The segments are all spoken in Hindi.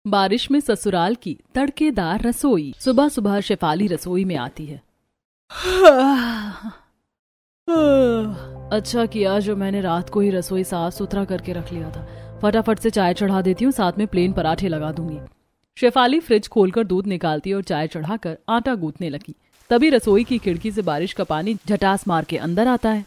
बारिश में ससुराल की तड़केदार रसोई। सुबह सुबह शेफाली रसोई में आती है। अच्छा किया जो मैंने रात को ही रसोई साफ सुथरा करके रख लिया था। फटाफट से चाय चढ़ा देती हूँ, साथ में प्लेन पराठे लगा दूंगी। शेफाली फ्रिज खोलकर दूध निकालती और चाय चढ़ाकर आटा गूंथने लगी। तभी रसोई की खिड़की से बारिश का पानी झटास मार के अंदर आता है।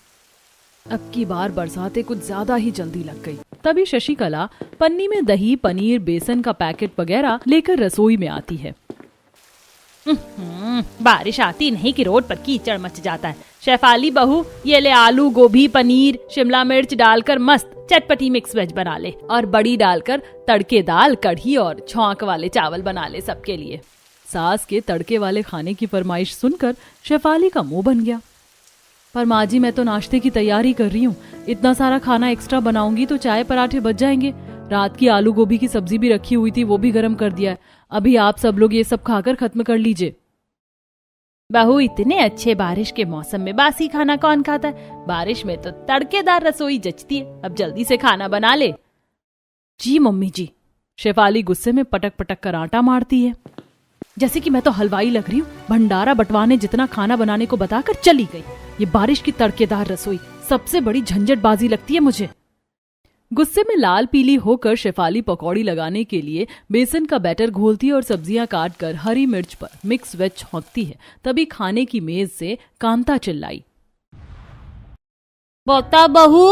अब की बार बरसातें कुछ ज्यादा ही जल्दी लग गई। तभी शशिकला पन्नी में दही, पनीर, बेसन का पैकेट वगैरह लेकर रसोई में आती है। बारिश आती नहीं कि रोड पर कीचड़ मच जाता है। शेफाली बहू, ये ले आलू, गोभी, पनीर, शिमला मिर्च डालकर मस्त चटपटी मिक्स वेज बना ले और बड़ी डालकर तड़के दाल, कढ़ी और छौंक वाले चावल बना ले सबके लिए। सास के तड़के वाले खाने की फरमाइश सुनकर शेफाली का मुंह बन गया। पर माँ जी, मैं तो नाश्ते की तैयारी कर रही हूँ। इतना सारा खाना एक्स्ट्रा बनाऊंगी तो चाय पराठे बच जाएंगे। रात की आलू गोभी की सब्जी भी रखी हुई थी, वो भी गर्म कर दिया है। अभी आप सब लोग ये सब खाकर खत्म कर लीजिए। बहू, इतने अच्छे बारिश के मौसम में बासी खाना कौन खाता है? बारिश में तो तड़केदार रसोई जचती है। अब जल्दी से खाना बना ले। जी मम्मी जी। शेफाली गुस्से में पटक पटक कर आटा मारती है, जैसे कि मैं तो हलवाई लग रही हूँ। भंडारा बंटवाने जितना खाना बनाने को बताकर चली गई। ये बारिश की तड़केदार रसोई सबसे बड़ी झंझटबाजी लगती है मुझे। गुस्से में लाल पीली होकर शेफाली पकौड़ी लगाने के लिए बेसन का बैटर घोलती और सब्जियां काट कर हरी मिर्च पर मिक्स वेज छौंकती है। तभी खाने की मेज से कांता चिल्लाई, बता बहू,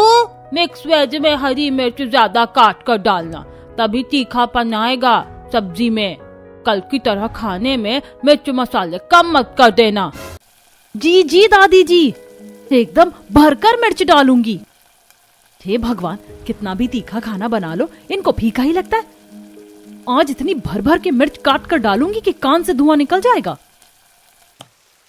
मिक्स वेज में हरी मिर्च ज्यादा काट कर डालना, तभी तीखापन आएगा सब्जी में। कल की तरह खाने में मिर्च मसाले कम मत कर देना। जी जी दादी जी, एकदम भरकर मिर्च डालूंगी। हे भगवान, कितना भी तीखा खाना बना लो, इनको फीका ही लगता है। आज इतनी भर भर के मिर्च काट कर डालूंगी कि कान से धुआं निकल जाएगा।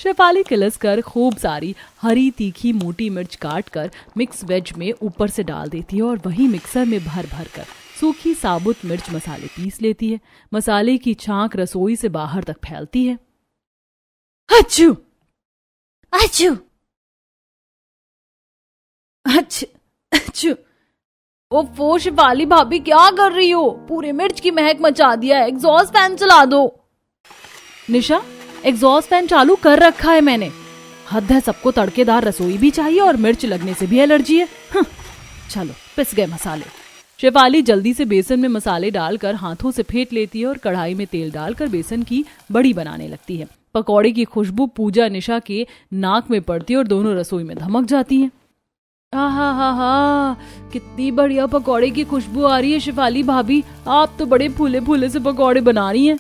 शेफाली किलस कर खूब सारी हरी तीखी मोटी मिर्च काट कर मिक्स वेज में ऊपर से डाल देती है और वही मिक्सर में भर भर कर सूखी साबुत मिर्च मसाले पीस लेती है। मसाले की छांक रसोई से बाहर तक फैलती है। अच्छू अच्छू अच्छू। ओफो शेफाली भाभी, क्या कर रही हो? पूरे मिर्च की महक मचा दिया है। एग्जॉस्ट फैन चला दो। निशा, एग्जॉस्ट फैन चालू कर रखा है मैंने। हद है, सबको तड़केदार रसोई भी चाहिए और मिर्च लगने से भी एलर्जी है। चलो, पिस गए मसाले। शेफाली जल्दी से बेसन में मसाले डालकर हाथों से फेंट लेती है और कढ़ाई में तेल डालकर बेसन की बड़ी बनाने लगती है। पकौड़े की खुशबू पूजा निशा के नाक में पड़ती है और दोनों रसोई में धमक जाती हैं। हा, कितनी बढ़िया पकौड़े की खुशबू आ रही है शेफाली भाभी। आप तो बड़े फूले फूले से पकौड़े बना रही हैं।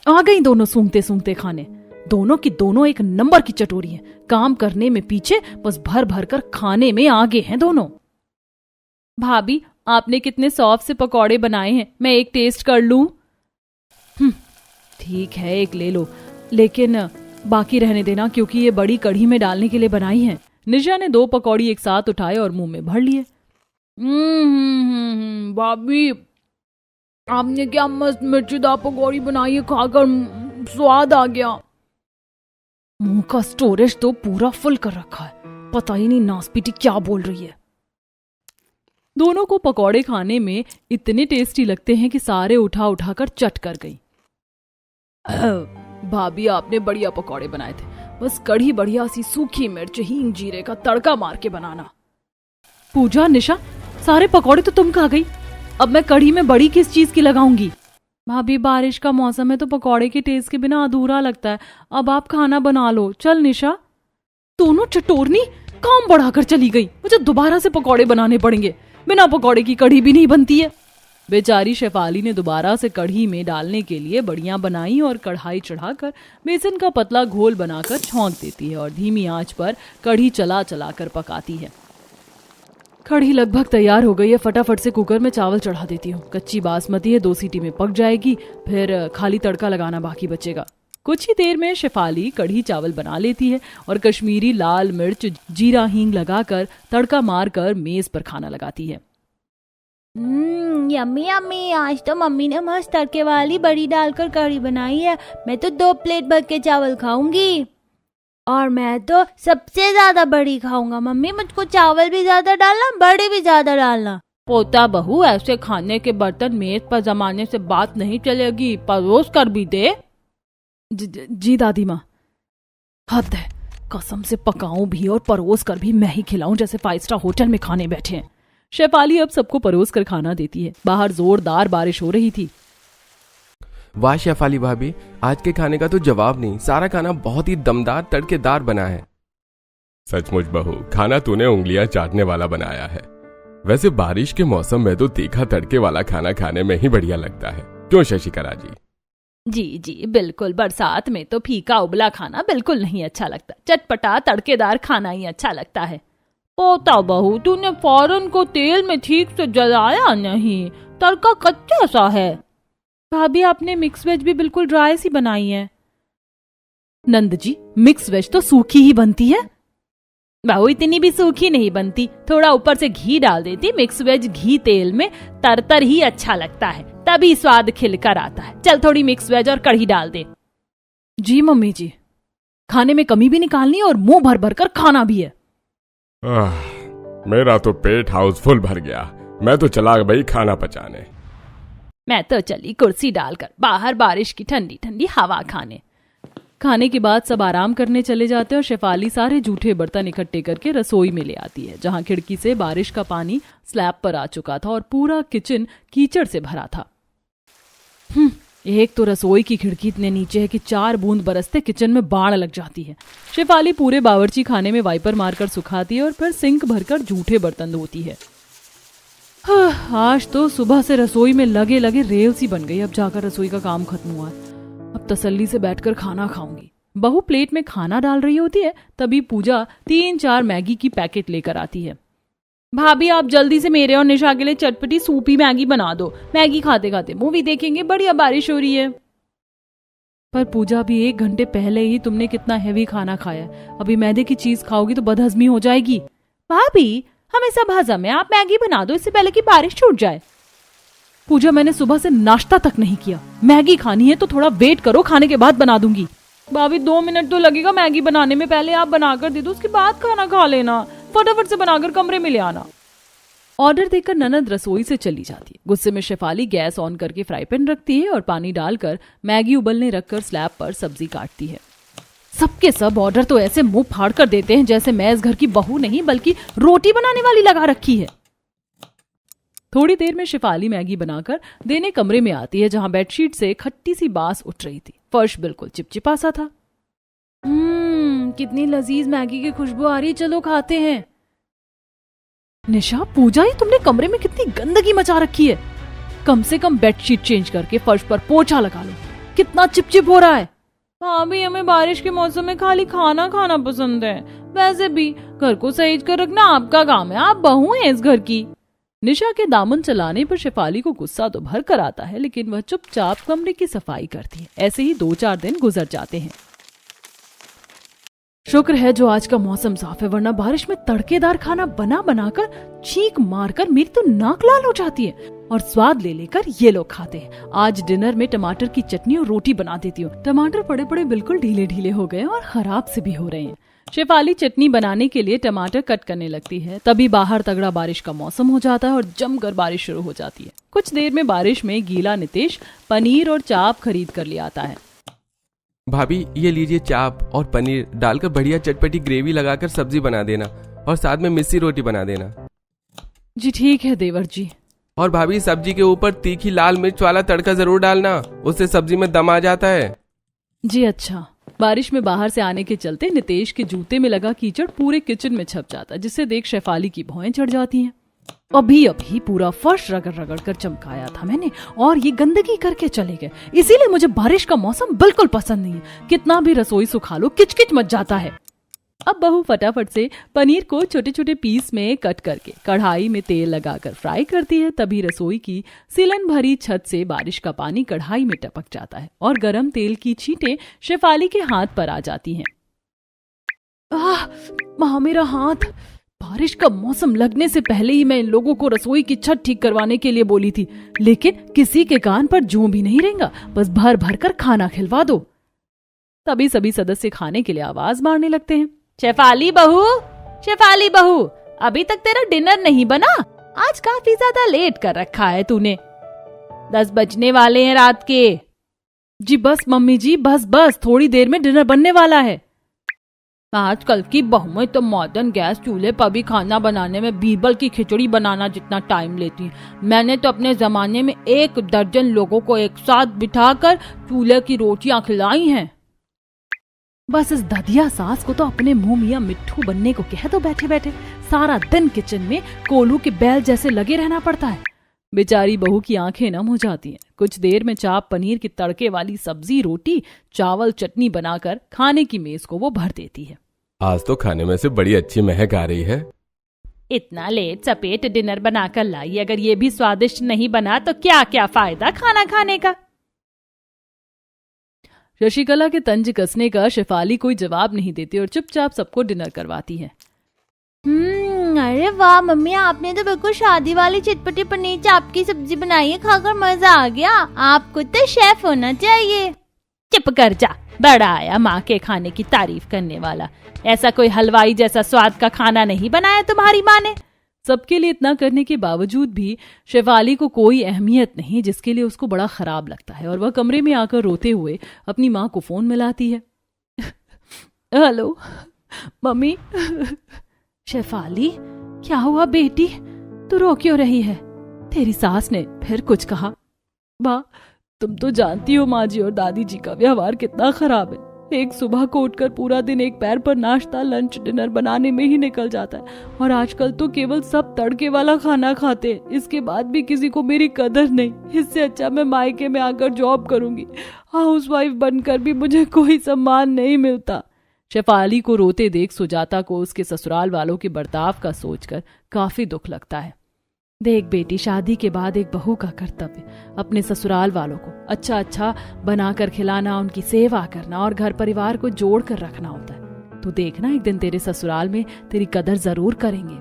आ गई दोनों सूंघते सूंघते खाने। दोनों की दोनों एक नंबर की चटोरी हैं। काम करने में पीछे, बस भर भर कर खाने में आगे हैं दोनों। भाभी, आपने कितने सॉफ्ट से पकौड़े बनाए हैं, मैं एक टेस्ट कर लूं? ठीक है, एक ले लो, लेकिन बाकी रहने देना क्योंकि ये बड़ी कढ़ी में डालने के लिए बनाई है। निशा ने 2 पकौड़ी एक साथ उठाए और मुंह में भर लिए। भाभी, आपने क्या मस्त मिर्चीदार पकौड़ी बनाई है, खाकर स्वाद आ गया। मुंह का स्टोरेज तो पूरा फुल कर रखा है, पता ही नहीं नासपीटी क्या बोल रही है। दोनों को पकौड़े खाने में इतने टेस्टी लगते हैं कि सारे उठा उठा कर चट कर गई। भाभी, आपने बढ़िया पकौड़े बनाए थे, बस कढ़ी बढ़िया सी सूखी मिर्च, हींग, जीरे का तड़का मार के बनाना। पूजा, निशा, सारे पकौड़े तो तुम खा गई, अब मैं कढ़ी में बड़ी किस चीज की लगाऊंगी? भाभी, बारिश का मौसम है तो पकौड़े के टेस्ट के बिना अधूरा लगता है। अब आप खाना बना लो। चल निशा। दोनों चटोरनी काम बढ़ाकर चली गई। मुझे दोबारा से पकौड़े बनाने पड़ेंगे, बिना पकौड़े की कढ़ी भी नहीं बनती है। बेचारी शेफाली ने दोबारा से कढ़ी में डालने के लिए बड़ियां बनाई और कढ़ाई चढ़ाकर बेसन का पतला घोल बनाकर छौंक देती है और धीमी आंच पर कढ़ी चला चला कर पकाती है। कढ़ी लगभग तैयार हो गई है, फटाफट से कुकर में चावल चढ़ा देती हूँ। कच्ची बासमती है, 2 सीटी में पक जाएगी, फिर खाली तड़का लगाना बाकी बचेगा। कुछ ही देर में शेफाली कढ़ी चावल बना लेती है और कश्मीरी लाल मिर्च, जीरा, हींग लगाकर तड़का मारकर मेज पर खाना लगाती है। यम्मी यम्मी, आज तो मम्मी ने मस्त तड़के वाली बड़ी डालकर कढ़ी बनाई है। मैं तो 2 प्लेट भर के चावल खाऊंगी और मैं तो सबसे ज्यादा बड़ी खाऊंगा। मम्मी, मुझको चावल भी ज्यादा डालना, बड़ी भी ज्यादा डालना। पोता बहू, ऐसे खाने के बर्तन मेज पर जमाने से बात नहीं चलेगी, परोस कर भी दे। जी दादी माँ। हद है, कसम से पकाऊं भी और परोस कर भी मैं ही खिलाऊं जैसे 5 स्टार होटल में खाने बैठे हैं। शेफाली अब सबको परोस कर खाना देती है। बाहर जोरदार बारिश हो रही थी। वाह शेफाली भाभी, आज के खाने का तो जवाब नहीं। सारा खाना बहुत ही दमदार तड़केदार बना है। सचमुच बहू, खाना तूने उंगलियां चाटने वाला बनाया है। वैसे बारिश के मौसम में तो तीखा तड़के वाला खाना खाने में ही बढ़िया लगता है, क्यों शशिकला जी? जी जी बिल्कुल, बरसात में तो फीका उबला खाना बिल्कुल नहीं अच्छा लगता, चटपटा तड़केदार खाना ही अच्छा लगता है। पोता बहू, तूने फौरन को तेल में ठीक से जलाया नहीं, तड़का कच्चा सा है। भाभी, आपने मिक्स वेज भी बिल्कुल ड्राई सी बनाई है। नंद जी, मिक्स वेज तो सूखी ही बनती है। बहू, इतनी भी सूखी नहीं बनती, थोड़ा ऊपर से घी डाल देती। मिक्स वेज घी तेल में तरतर ही अच्छा लगता है, तभी स्वाद खिलकर आता है। चल थोड़ी मिक्स वेज और कढ़ी डाल दे। जी मम्मी जी, खाने में कमी भी निकालनी है और मुंह भर भर कर खाना भी है। मेरा तो पेट हाउसफुल भर गया, मैं तो चला भाई खाना पचाने। मैं तो चली कुर्सी डालकर बाहर बारिश की ठंडी ठंडी हवा खाने। खाने के बाद सब आराम करने चले जाते हैं और शेफाली सारे जूठे बर्तन इकट्ठे करके रसोई में ले आती है, जहां खिड़की से बारिश का पानी स्लैब पर आ चुका था और पूरा किचन कीचड़ से भरा था। एक तो रसोई की खिड़की इतने नीचे है कि 4 बूंद बरसते किचन में बाढ़ लग जाती है। शेफाली पूरे बावर्ची खाने में वाइपर मारकर सुखाती है और फिर सिंक भरकर जूठे बर्तन धोती है। आज तो सुबह से रसोई में लगे लगे रेल सी बन गई। अब जाकर रसोई का काम खत्म हुआ, अब तसल्ली से बैठकर खाना खाऊंगी। बहू प्लेट में खाना डाल रही होती है, तभी पूजा 3-4 मैगी की पैकेट लेकर आती है। भाभी, आप जल्दी से मेरे और निशा के लिए चटपटी सूपी मैगी बना दो, मैगी खाते खाते मूवी देखेंगे, बढ़िया बारिश हो रही है। पर पूजा, भी 1 घंटे पहले ही तुमने कितना हेवी खाना खाया, अभी मैदे की चीज खाओगी तो बदहजमी हो जाएगी। भाभी, हमें सब हजम है, आप मैगी बना दो इससे पहले कि बारिश छूट जाए। पूजा, मैंने सुबह से नाश्ता तक नहीं किया, मैगी खानी है तो थोड़ा वेट करो, खाने के बाद बना दूंगी। भाभी 2 मिनट तो लगेगा मैगी बनाने में, पहले आप बनाकर दे दो, उसके बाद खाना खा लेना। फटाफट से बनाकर कमरे में ले आना। ऑर्डर देकर ननद रसोई से चली जाती है। गुस्से में शेफाली गैस ऑन करके फ्राई पैन रखती है और पानी डालकर मैगी उबलने रखकर स्लैब पर सब्जी काटती है। सबके सब ऑर्डर तो ऐसे मुंह फाड़ कर देते हैं जैसे मैं इस घर की बहू नहीं बल्कि रोटी बनाने वाली लगा रखी है। थोड़ी देर में शेफाली मैगी बनाकर देने कमरे में आती है, जहां बेडशीट से खट्टी सी बास उठ रही थी। फर्श बिल्कुल चिपचिपा सा था। कितनी लजीज मैगी की खुशबू आ रही, चलो खाते हैं। निशा, पूजा, ये तुमने कमरे में कितनी गंदगी मचा रखी है। कम से कम बेडशीट चेंज करके फर्श पर पोछा लगा लो, कितना चिपचिप हो रहा है। भाभी, हमें बारिश के मौसम में खाली खाना खाना पसंद है, वैसे भी घर को सहेज कर रखना आपका काम है, आप बहू हैं इस घर की। निशा के दामन चलाने पर शेफाली को गुस्सा तो भर कर आता है, लेकिन वह चुपचाप कमरे की सफाई करती है। ऐसे ही 2-4 दिन गुजर जाते हैं। शुक्र है जो आज का मौसम साफ है, वरना बारिश में तड़केदार खाना बना बनाकर चीख मारकर मेरी तो नाक लाल हो जाती है और स्वाद ले लेकर ये लोग खाते हैं। आज डिनर में टमाटर की चटनी और रोटी बना देती हूँ। टमाटर पड़े पड़े बिल्कुल ढीले ढीले हो गए और खराब से भी हो रहे हैं। शेफाली चटनी बनाने के लिए टमाटर कट करने लगती है, तभी बाहर तगड़ा बारिश का मौसम हो जाता है और जमकर बारिश शुरू हो जाती है। कुछ देर में बारिश में गीला नितेश पनीर और चाप खरीद कर ले आता है। भाभी, ये लीजिए चाप और पनीर डालकर बढ़िया चटपटी ग्रेवी लगाकर सब्जी बना देना और साथ में मिस्सी रोटी बना देना। जी ठीक है देवर जी। और भाभी, सब्जी के ऊपर तीखी लाल मिर्च वाला तड़का जरूर डालना, उससे सब्जी में दम आ जाता है। जी अच्छा। बारिश में बाहर से आने के चलते नितेश के जूते में लगा कीचड़ पूरे किचन में छप जाता, जिससे देख शेफाली की भौएं चढ़ जाती हैं। अभी पूरा फर्श रगड़ रगड़ कर चमकाया था मैंने और ये गंदगी करके चले गए। इसीलिए मुझे बारिश का मौसम बिल्कुल पसंद नहीं है। कितना भी रसोई सुखा लो, किचकिच मच जाता है। अब बहू फटाफट से पनीर को छोटे छोटे पीस में कट करके कढ़ाई में तेल लगाकर फ्राई करती है। तभी रसोई की सिलन भरी छत से बारिश का पानी कढ़ाई में टपक जाता है और गरम तेल की छींटें शेफाली के हाथ पर आ जाती हैं। माँ, मेरा हाथ। बारिश का मौसम लगने से पहले ही मैं इन लोगों को रसोई की छत ठीक करवाने के लिए बोली थी, लेकिन किसी के कान पर जूं भी नहीं रेंगा। बस भर भर कर खाना खिलवा दो। तभी सभी सदस्य खाने के लिए आवाज मारने लगते हैं। शेफाली बहू, शेफाली बहू, अभी तक तेरा डिनर नहीं बना? आज काफी ज्यादा लेट कर रखा है तूने। 10 बजने वाले हैं रात के। जी बस मम्मी जी, बस थोड़ी देर में डिनर बनने वाला है। आजकल की बहुएं तो मॉडर्न गैस चूल्हे पर भी खाना बनाने में बीरबल की खिचड़ी बनाना जितना टाइम लेती हैं। मैंने तो अपने जमाने में 1 दर्जन लोगों को एक साथ बिठाकर चूल्हे की रोटियां खिलाई हैं। बस इस ददिया सास को तो अपने मुंह मियां मिट्ठू बनने को कह दो बैठे बैठे। सारा दिन किचन में कोल्हू के बैल जैसे लगे रहना पड़ता है। बेचारी बहू की आंखें नम हो जाती हैं। कुछ देर में चाप पनीर की तड़के वाली सब्जी, रोटी, चावल, चटनी बनाकर खाने की मेज को वो भर देती है। आज तो खाने में से बड़ी अच्छी महक आ रही है। इतना लेट सपेट डिनर बनाकर लाई, अगर ये भी स्वादिष्ट नहीं बना तो क्या क्या फायदा खाना खाने का। शशिकला के तंज कसने का शेफाली कोई जवाब नहीं देती और चुपचाप सबको डिनर करवाती है। अरे वाह मम्मी, आपने तो बिल्कुल शादी वाली चटपटी पनीर चाप की सब्जी बनाई है, खाकर मजा आ गया। आपको तो शेफ होना चाहिए। चुप कर जा, बड़ा आया माँ के खाने की तारीफ करने वाला। ऐसा कोई हलवाई जैसा स्वाद का खाना नहीं बनाया तुम्हारी माँ ने। सबके लिए इतना करने के बावजूद भी शेफाली को कोई अहमियत नहीं, जिसके लिए उसको बड़ा खराब लगता है और वह कमरे में आकर रोते हुए अपनी माँ को फोन मिलाती है। Hello mummy. शेफाली, क्या हुआ बेटी, तू रो क्यों रही है? तेरी सास ने फिर कुछ कहा? माँ, तुम तो जानती हो माँ जी और दादी जी का व्यवहार कितना खराब है। एक सुबह को उठकर पूरा दिन एक पैर पर नाश्ता, लंच, डिनर बनाने में ही निकल जाता है और आजकल तो केवल सब तड़के वाला खाना खाते हैं। इसके बाद भी किसी को मेरी कदर नहीं। इससे अच्छा मैं मायके में आकर जॉब करूंगी। हाउसवाइफ बनकर भी मुझे कोई सम्मान नहीं मिलता। शेफाली को रोते देख सुजाता को उसके ससुराल वालों के बर्ताव का सोचकर काफी दुख लगता है। देख बेटी, शादी के बाद एक बहू का कर्तव्य अपने ससुराल वालों को अच्छा अच्छा बनाकर खिलाना, उनकी सेवा करना और घर परिवार को जोड़ कर रखना होता है। तू देखना, एक दिन तेरे ससुराल में तेरी कदर जरूर करेंगे।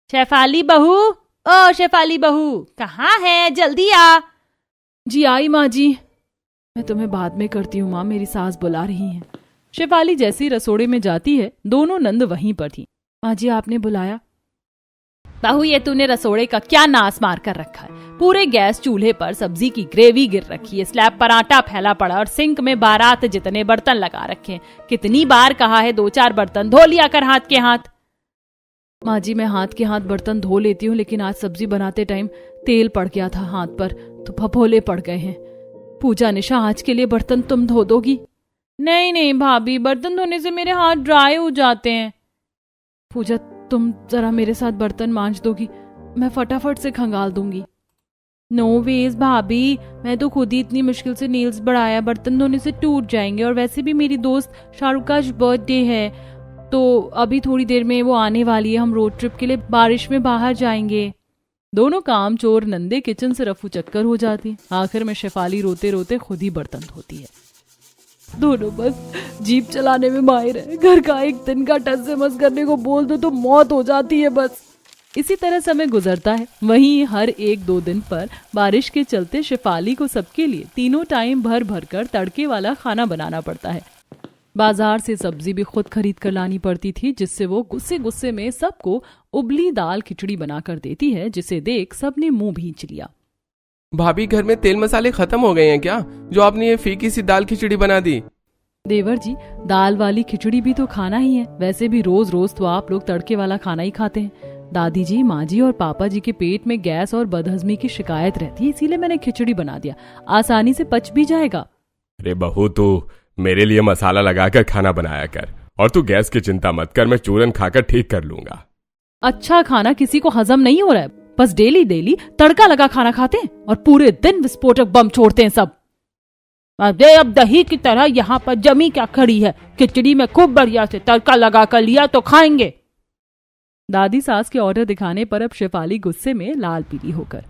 शेफाली बहू, ओ शेफाली बहू, कहाँ है? जल्दी आ। जी आई माँ जी। मैं तुम्हें बाद में करती हूँ माँ, मेरी सास बुला रही है। शेफाली जैसी रसोड़े में जाती है, दोनों नंद वहीं पर थी। माँ जी, आपने बुलाया? बहू, ये तूने रसोड़े का क्या नाश मार कर रखा है? पूरे गैस चूल्हे पर सब्जी की ग्रेवी गिर रखी है, स्लैब पर आटा फैला पड़ा और सिंक में बारात जितने बर्तन लगा रखे हैं। कितनी बार कहा है 2-4 बर्तन धो लिया कर हाथ के हाथ। माँ जी, मैं हाथ के हाथ बर्तन धो लेती हूँ, लेकिन आज सब्जी बनाते टाइम तेल पड़ गया था हाथ पर तो फफोले पड़ गए हैं। पूजा निशा, आज के लिए बर्तन तुम धो दोगी? नहीं भाभी, बर्तन धोने से मेरे हाथ ड्राई हो जाते हैं। पूजा, तुम जरा मेरे साथ बर्तन मांज दोगी? मैं फटाफट से खंगाल दूंगी। नो वेज भाभी, मैं तो खुद ही इतनी मुश्किल से नेल्स बढ़ाया, बर्तन धोने से टूट जाएंगे। और वैसे भी मेरी दोस्त शाहरुख का बर्थडे है, तो अभी थोड़ी देर में वो आने वाली है। हम रोड ट्रिप के लिए बारिश में बाहर जाएंगे। दोनों काम चोर नंदे किचन से रफू चक्कर हो जाती। आखिर में शेफाली रोते रोते खुद ही बर्तन धोती है। दोनों बस जीप चलाने में माहिर है। घर का एक दिन का टस से मस करने को बोल दो तो मौत हो जाती है बस। इसी तरह समय गुजरता है। वहीं हर 1-2 दिन पर बारिश के चलते शेफाली को सबके लिए तीनों टाइम भर भर कर तड़के वाला खाना बनाना पड़ता है। बाजार से सब्जी भी खुद खरीद कर लानी पड़ती थी, जिससे वो गुस्से गुस्से में सबको उबली दाल खिचड़ी बनाकर देती है, जिसे देख सबने मुंह भींच लिया। भाभी, घर में तेल मसाले खत्म हो गए हैं क्या, जो आपने ये फीकी सी दाल खिचड़ी बना दी? देवर जी, दाल वाली खिचड़ी भी तो खाना ही है। वैसे भी रोज रोज तो आप लोग तड़के वाला खाना ही खाते हैं। दादी जी, माँ जी और पापा जी के पेट में गैस और बदहजमी की शिकायत रहती है, इसीलिए मैंने खिचड़ी बना दिया। आसानी से पच भी जाएगा। अरे बहू, तू मेरे लिए मसाला लगाकर खाना बनाया कर, और तू गैस की चिंता मत कर, मैं चूरन खाकर ठीक कर लूंगा। अच्छा खाना किसी को हजम नहीं हो रहा है, बस डेली डेली तड़का लगा खाना खाते हैं और पूरे दिन विस्फोटक बम छोड़ते हैं सब। अरे अब दही की तरह यहाँ पर जमी क्या खड़ी है? खिचड़ी में खूब बढ़िया से तड़का लगा कर लिया तो खाएंगे। दादी सास के ऑर्डर दिखाने पर अब शेफाली गुस्से में लाल पीली होकर,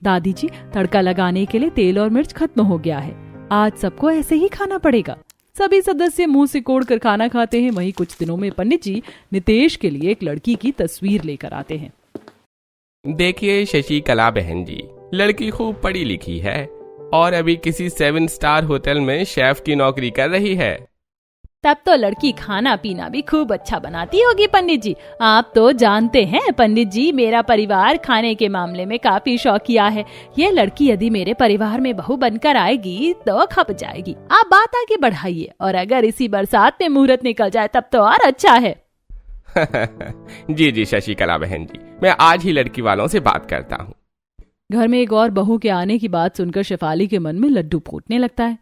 दादी जी, तड़का लगाने के लिए तेल और मिर्च खत्म हो गया है, आज सबको ऐसे ही खाना पड़ेगा। सभी सदस्य मुंह सिकोड़ कर खाना खाते हैं। वहीं कुछ दिनों में पंडित जी नितेश के लिए एक लड़की की तस्वीर लेकर आते हैं। देखिए शशिकला बहन जी, लड़की खूब पढ़ी लिखी है और अभी किसी 7 स्टार होटल में शेफ की नौकरी कर रही है। तब तो लड़की खाना पीना भी खूब अच्छा बनाती होगी पंडित जी। आप तो जानते हैं पंडित जी, मेरा परिवार खाने के मामले में काफी शौकिया है। ये लड़की यदि मेरे परिवार में बहू बनकर आएगी तो खप जाएगी। आप बात आगे बढ़ाइए, और अगर इसी बरसात में मुहूर्त निकल जाए तब तो और अच्छा है। जी जी शशिकला बहन जी, मैं आज ही लड़की वालों से बात करता हूँ। घर में एक और बहू के आने की बात सुनकर शेफाली के मन में लड्डू फूटने लगता है।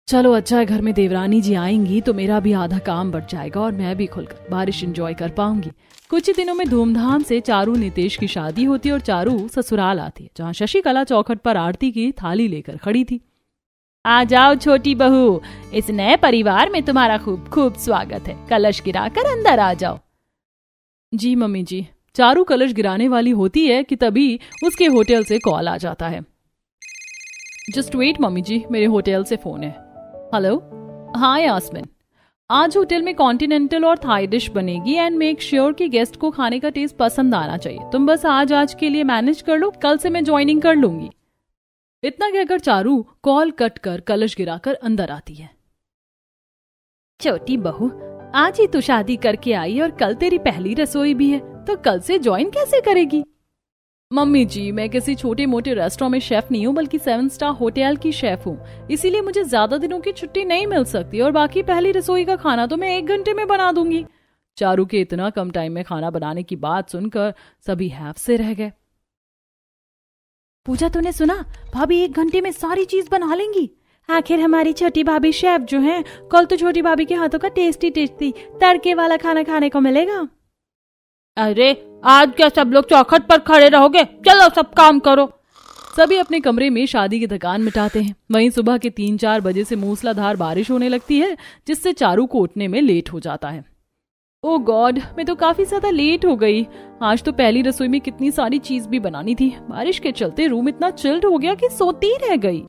चलो अच्छा है, घर में देवरानी जी आएंगी तो मेरा भी आधा काम बढ़ जाएगा और मैं भी खुलकर बारिश एंजॉय कर पाऊंगी। कुछ ही दिनों में धूमधाम से चारू नितेश की शादी होती है और चारू ससुराल आती है, जहाँ शशिकला चौखट पर आरती की थाली लेकर खड़ी थी। आ जाओ छोटी बहू, इस नए परिवार में तुम्हारा खूब खूब स्वागत है। कलश गिराकर अंदर आ जाओ। जी मम्मी जी। चारू कलश गिराने वाली होती है कि तभी उसके होटल से कॉल आ जाता है। जस्ट वेट मम्मी जी, मेरे होटल से फोन है। हेलो, हाँ यास्मिन, आज होटल में कॉन्टिनेंटल और थाई डिश बनेगी एंड मेक श्योर कि गेस्ट को खाने का टेस्ट पसंद आना चाहिए। तुम बस आज के लिए मैनेज कर लो, कल से मैं ज्वाइनिंग कर लूंगी। इतना कहकर चारू कॉल कट कर कलश गिराकर अंदर आती है। छोटी बहू, आज ही तो शादी करके आई और कल तेरी पहली रसोई भी है, तो कल से ज्वाइन कैसे करेगी? मम्मी जी, मैं किसी छोटे मोटे रेस्टोरेंट में शेफ नहीं हूँ, बल्कि 7 स्टार होटल की शेफ हूँ। इसीलिए मुझे ज्यादा दिनों की छुट्टी नहीं मिल सकती और बाकी पहली रसोई का खाना तो मैं 1 घंटे में बना दूंगी। चारू के इतना कम टाइम में खाना बनाने की बात सुनकर सभी हैफ से रह गए। पूजा, तूने सुना? भाभी 1 घंटे में सारी चीज बना लेंगी। आखिर हमारी छोटी भाभी शेफ जो हैं, कल तो छोटी भाभी के हाथों का टेस्टी टेस्टी तड़के वाला खाना खाने को मिलेगा। अरे आज क्या सब लोग चौखट पर खड़े रहोगे? चलो सब काम करो। सभी अपने कमरे में शादी की थकान मिटाते हैं। वहीं सुबह के 3-4 बजे से मूसलाधार बारिश होने लगती है, जिससे चारू को उठने में लेट हो जाता है। ओ गॉड, मैं तो काफी ज्यादा लेट हो गई। आज तो पहली रसोई में कितनी सारी चीज भी बनानी थी। बारिश के चलते रूम इतना चिल्ड हो गया कि सोती रह गई।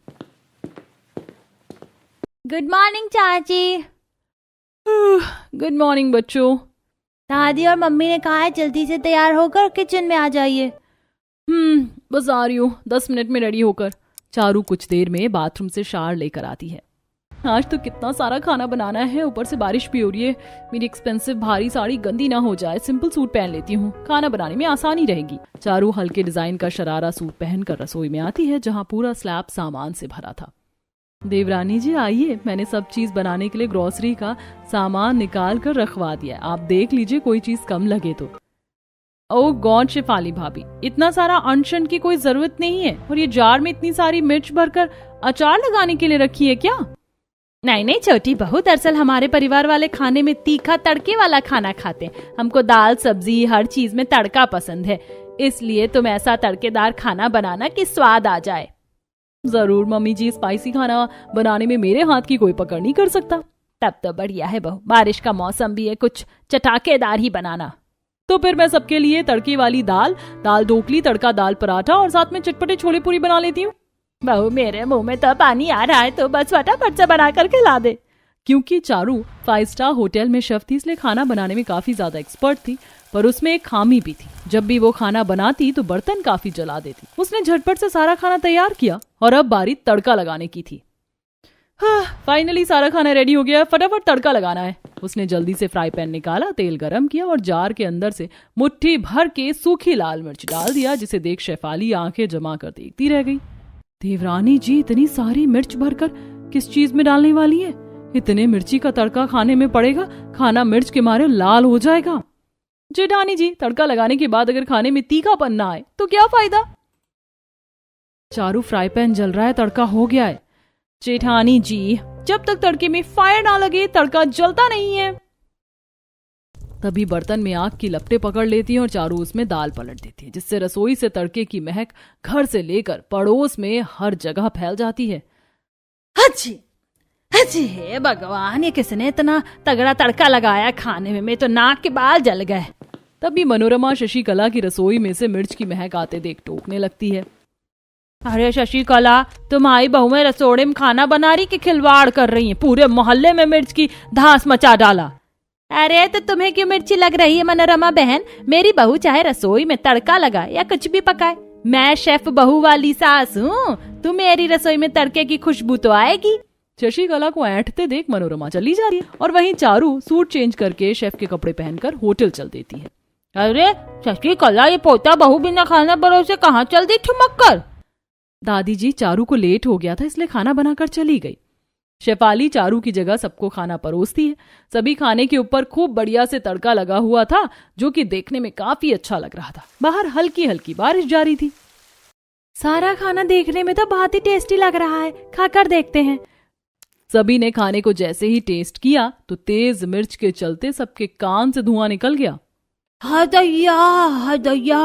गुड मॉर्निंग चाची। गुड मॉर्निंग बच्चों। दादी और मम्मी ने कहा है जल्दी से तैयार होकर किचन में आ जाइए। बस आ रही हूँ, 10 मिनट में रेडी होकर। चारू कुछ देर में बाथरूम से शावर लेकर आती है। आज तो कितना सारा खाना बनाना है, ऊपर से बारिश भी हो रही है। मेरी एक्सपेंसिव भारी साड़ी गंदी ना हो जाए, सिंपल सूट पहन लेती हूँ, खाना बनाने में आसानी रहेगी। चारू हल्के डिजाइन का शरारा सूट पहनकर रसोई में आती है, जहाँ पूरा स्लैब सामान से भरा था। देवरानी जी आइए, मैंने सब चीज बनाने के लिए ग्रोसरी का सामान निकाल कर रखवा दिया है, आप देख लीजिए कोई चीज कम लगे तो। ओह गॉड शेफाली भाभी, इतना सारा अनशन की कोई जरूरत नहीं है, और ये जार में इतनी सारी मिर्च भरकर अचार लगाने के लिए रखी है क्या? नहीं नहीं छोटी बहू, दरअसल हमारे परिवार वाले खाने में तीखा तड़के वाला खाना खाते हैं। हमको दाल सब्जी हर चीज में तड़का पसंद है, इसलिए तुम ऐसा तड़केदार खाना बनाना कि स्वाद आ जाए। जरूर मम्मी जी, स्पाइसी खाना बनाने में मेरे हाथ की कोई पकड़ नहीं कर सकता। तब तो बढ़िया है बहू, बारिश का मौसम भी है, कुछ चटाकेदार ही बनाना। तो फिर मैं सबके लिए तड़के वाली दाल ढोकली, तड़का दाल पराठा और साथ में चटपटे छोले पूरी बना लेती हूँ। बहू मेरे मुंह में तो पानी आ रहा है, तो बस फटाफट से बना कर खिला दे। क्योंकि चारू 5 स्टार होटल में शेफ थी, इसलिए खाना बनाने में काफी ज्यादा एक्सपर्ट थी, पर उसमें एक खामी भी थी। जब भी वो खाना बनाती तो बर्तन काफी जला देती। उसने झटपट से सारा खाना तैयार किया और अब बारी तड़का लगाने की थी। फाइनली सारा खाना रेडी हो गया, फटाफट तड़का लगाना है। उसने जल्दी से फ्राई पैन निकाला, तेल गरम किया और जार के अंदर से मुट्ठी भर के सूखी लाल मिर्च डाल दिया, जिसे देख शेफाली आंखें जमा कर देखती रह गई। देवरानी जी, इतनी सारी मिर्च भरकर किस चीज में डालने वाली है? इतने मिर्ची का तड़का खाने में पड़ेगा, खाना मिर्च के मारे लाल हो जाएगा। जेठानी जी, तड़का लगाने के बाद अगर खाने में तीखापन ना आए तो क्या फायदा? चारू, फ्राई पैन जल रहा है, तड़का हो गया है। जेठानी जी, जब तक तड़के में फायर ना लगे तड़का जलता नहीं है। तभी बर्तन में आग की लपटें पकड़ लेती है और चारू उसमें दाल पलट देती है, जिससे रसोई से तड़के की महक घर से लेकर पड़ोस में हर जगह फैल जाती है। अच्छी हे भगवान, ये किसने इतना तगड़ा तड़का लगाया खाने में तो नाक के बाल जल गए। तभी मनोरमा शशिकला की रसोई में से मिर्च की महक आते देख टोकने लगती है। अरे शशिकला, तुम्हारी बहू में रसोड़े में खाना बना रही कि खिलवाड़ कर रही है? पूरे मोहल्ले में मिर्च की धांस मचा डाला। अरे तो तुम्हें क्यों मिर्ची लग रही है मनोरमा बहन? मेरी बहू चाहे रसोई में तड़का लगाए या कुछ भी पकाए, मैं शेफ बहू वाली सास हूँ। तुम मेरी रसोई में तड़के की खुशबू तो आएगी। शशिकला को ऐंठते देख मनोरमा चली जा रही है और वहीं चारू सूट चेंज करके शेफ के कपड़े पहनकर होटल चल देती है। अरे शशिकला, ये पोता बहू बिना खाना परोसे कहाँ चल दी ठुमक कर? दादी जी, चारू को लेट हो गया था इसलिए खाना बनाकर चली गई। शेफाली चारू की जगह सबको खाना परोसती है। सभी खाने के ऊपर खूब बढ़िया से तड़का लगा हुआ था जो कि देखने में काफी अच्छा लग रहा था। बाहर हल्की हल्की बारिश जारी थी। सारा खाना देखने में तो बहुत ही टेस्टी लग रहा है, खाकर देखते हैं। सभी ने खाने को जैसे ही टेस्ट किया तो तेज मिर्च के चलते सबके कान से धुआं निकल गया। हदैया हदैया,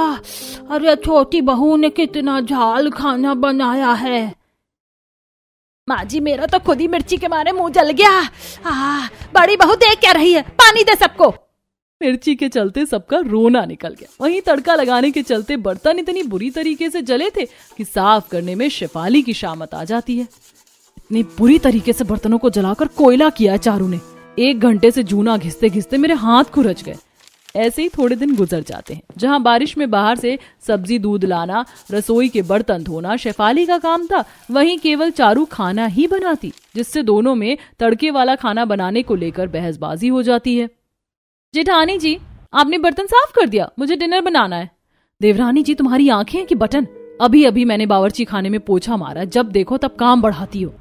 अरे छोटी बहू ने कितना झाल खाना बनाया है। माँ जी, मेरा तो खुद ही मिर्ची के मारे मुंह जल गया। बड़ी बहू देख क्या रही है, पानी दे सबको। मिर्ची के चलते सबका रोना निकल गया। वहीं तड़का लगाने के चलते बर्तन इतनी बुरी तरीके से जले थे कि साफ करने में शेफाली की शामत आ जाती है। इतनी बुरी तरीके से बर्तनों को जलाकर कोयला किया चारू ने। 1 घंटे से जूना घिसते घिसते मेरे हाथ खुरच गए। ऐसे ही थोड़े दिन गुजर जाते हैं। जहां बारिश में बाहर से सब्जी दूध लाना, रसोई के बर्तन धोना शेफाली का काम था, वहीं केवल चारू खाना ही बनाती, जिससे दोनों में तड़के वाला खाना बनाने को लेकर बहसबाजी हो जाती है। जेठानी जी, आपने बर्तन साफ कर दिया, मुझे डिनर बनाना है। देवरानी जी, तुम्हारी आंखें हैं कि बटन? अभी अभी मैंने बावर्ची खाने में पोछा मारा, जब देखो तब काम बढ़ाती हो।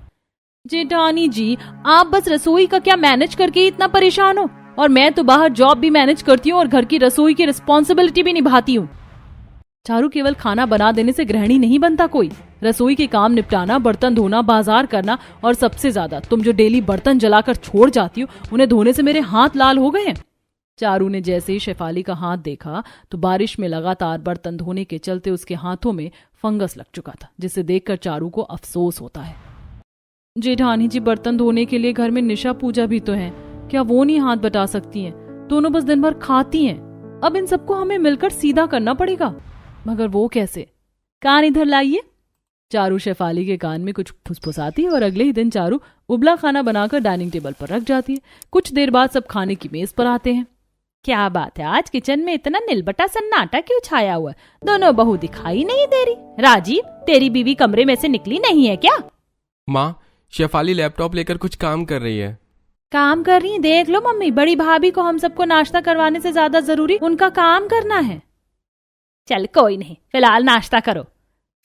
जेठानी जी, आप बस रसोई का क्या मैनेज करके ही इतना परेशान हो? और मैं तो बाहर जॉब भी मैनेज करती हूँ और घर की रसोई की रिस्पॉन्सिबिलिटी भी निभाती हूँ। चारू, केवल खाना बना देने से गृहिणी नहीं बनता कोई। रसोई के काम निपटाना, बर्तन धोना, बाजार करना और सबसे ज्यादा तुम जो डेली बर्तन जलाकर छोड़ जाती हो, उन्हें धोने से मेरे हाथ लाल हो गए हैं। चारू ने जैसे ही शेफाली का हाथ देखा तो बारिश में लगातार बर्तन धोने के चलते उसके हाथों में फंगस लग चुका था, जिसे देखकर चारू को अफसोस होता है। जेठानी जी, बर्तन धोने के लिए घर में निशा पूजा भी तो है, क्या वो नहीं हाथ बटा सकती हैं? दोनों बस दिन भर खाती हैं। अब इन सबको हमें मिलकर सीधा करना पड़ेगा, मगर वो कैसे? कान इधर लाइए। चारू शेफाली के कान में कुछ फुसफुसाती है और अगले ही दिन चारू उबला खाना बनाकर डाइनिंग टेबल पर रख जाती है। कुछ देर बाद सब खाने की मेज पर आते हैं। क्या बात है, आज किचन में इतना निलबटा सन्नाटा क्यों छाया हुआ है? दोनों बहू दिखाई नहीं दे रही। राजीव, तेरी बीवी कमरे में से निकली नहीं है क्या? माँ, शेफाली लैपटॉप लेकर कुछ काम कर रही है। काम कर रही? देख लो मम्मी, बड़ी भाभी को हम सबको नाश्ता करवाने से ज्यादा जरूरी उनका काम करना है। चल कोई नहीं, फिलहाल नाश्ता करो।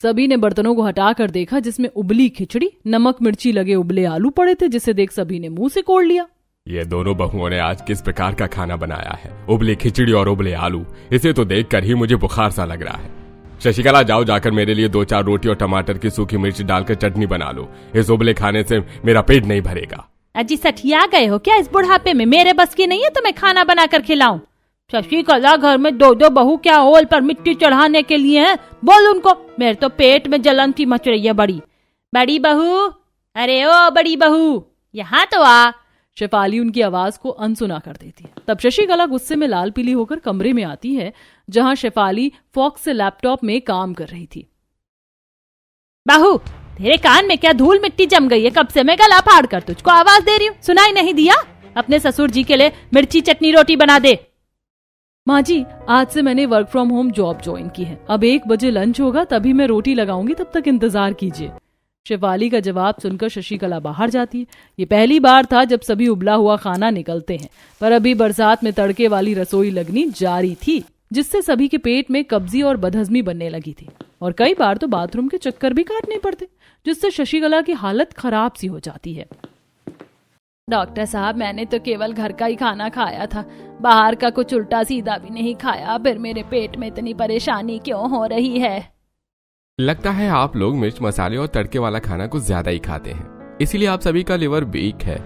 सभी ने बर्तनों को हटाकर देखा जिसमें उबली खिचड़ी, नमक मिर्ची लगे उबले आलू पड़े थे, जिसे देख सभी ने मुंह से कोड़ लिया। ये दोनों बहुओं ने आज किस प्रकार का खाना बनाया है? उबली खिचड़ी और उबले आलू, इसे तो देखकर ही मुझे बुखार सा लग रहा है। शशिकला, जाओ जाकर मेरे लिए 2-4 रोटी और टमाटर की सूखी मिर्च डालकर चटनी बना लो। इस उबले खाने से मेरा पेट नहीं भरेगा। अजी, सठिया गए हो क्या? इस बुढ़ापे में मेरे बस की नहीं है तुम्हें खाना बनाकर खिलाऊं? शशिकला, घर में 2 बहू क्या ओल पर मिट्टी चढ़ाने के लिए हैं? बोल उनको। मेरे तो पेट में जलन सी मच रही है। बड़ी बहू, अरे ओ बड़ी बहू, यहाँ तो आ। शेफाली उनकी आवाज को अनसुना कर देती है। तब शशिकला गुस्से में लाल पीली होकर कमरे में आती है जहां शेफाली फॉक्स से लैपटॉप में काम कर रही थी। बहू, तेरे कान में क्या धूल मिट्टी जम गई है? कब से मैं गला फाड़ कर तुझको आवाज दे रही हूँ, सुनाई नहीं दिया? अपने ससुर जी के लिए मिर्ची चटनी रोटी बना दे। माँ जी, आज से मैंने work from home job join की है। अब 1 बजे लंच होगा, तभी मैं रोटी लगाऊंगी, तब तक इंतजार कीजिए। शेफाली का जवाब सुनकर शशिकला बाहर जाती है। ये पहली बार था जब सभी उबला हुआ खाना निकलते हैं, पर अभी बरसात में तड़के वाली रसोई लगनी जारी थी, जिससे सभी के पेट में कब्जी और बदहजमी बनने लगी थी और कई बार तो बाथरूम के चक्कर भी काटने पड़ते, जिससे शशिकला की हालत खराब सी हो जाती है। डॉक्टर साहब, मैंने तो केवल घर का ही खाना खाया था, बाहर का कुछ उल्टा सीधा भी नहीं खाया, फिर मेरे पेट में इतनी परेशानी क्यों हो रही है? लगता है आप लोग मिर्च मसाले और तड़के वाला खाना कुछ ज्यादा ही खाते हैं, इसीलिए आप सभी का लिवर वीक है।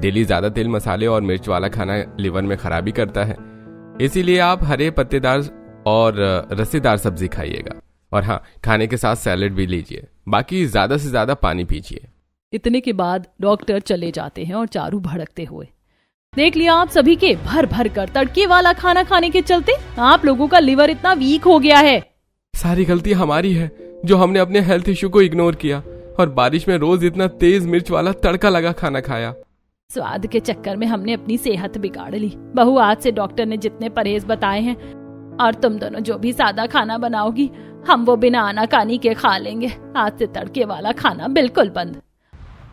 डेली ज्यादा तेल मसाले और मिर्च वाला खाना लिवर में खराबी करता है, इसीलिए आप हरे पत्तेदार और रसेदार सब्जी खाइएगा। और हाँ, खाने के साथ सैलेड भी लीजिए, बाकी ज्यादा से ज्यादा पानी पीजिए। इतने के बाद डॉक्टर चले जाते हैं और चारू भड़कते हुए, देख लिया आप सभी के भर भर कर तड़के वाला खाना खाने के चलते आप लोगों का लिवर इतना वीक हो गया है। सारी गलती हमारी है जो हमने अपने हेल्थ इश्यू को इग्नोर किया और बारिश में रोज इतना तेज मिर्च वाला तड़का लगा खाना खाया। स्वाद के चक्कर में हमने अपनी सेहत बिगाड़ ली। बहू, आज से डॉक्टर ने जितने परहेज बताए हैं और तुम दोनों जो भी सादा खाना बनाओगी, हम वो बिना आनाकानी के खा लेंगे। आज से तड़के वाला खाना बिल्कुल बंद।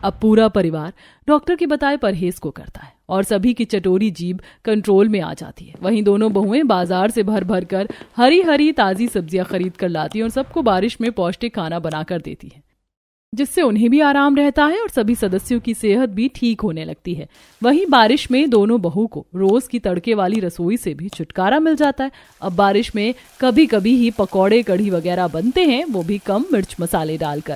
अब पूरा परिवार डॉक्टर के बताए परहेज को करता है और सभी की चटोरी जीभ कंट्रोल में आ जाती है। वहीं दोनों बहुएं बाजार से भर भर कर हरी हरी ताजी सब्जियां खरीद कर लाती हैं और सबको बारिश में पौष्टिक खाना बनाकर देती है, जिससे उन्हें भी आराम रहता है और सभी सदस्यों की सेहत भी ठीक होने लगती है। वहीं बारिश में दोनों बहू को रोज की तड़के वाली रसोई से भी छुटकारा मिल जाता है। अब बारिश में कभी कभी ही पकौड़े कढ़ी वगैरह बनते हैं, वो भी कम मिर्च मसाले डालकर।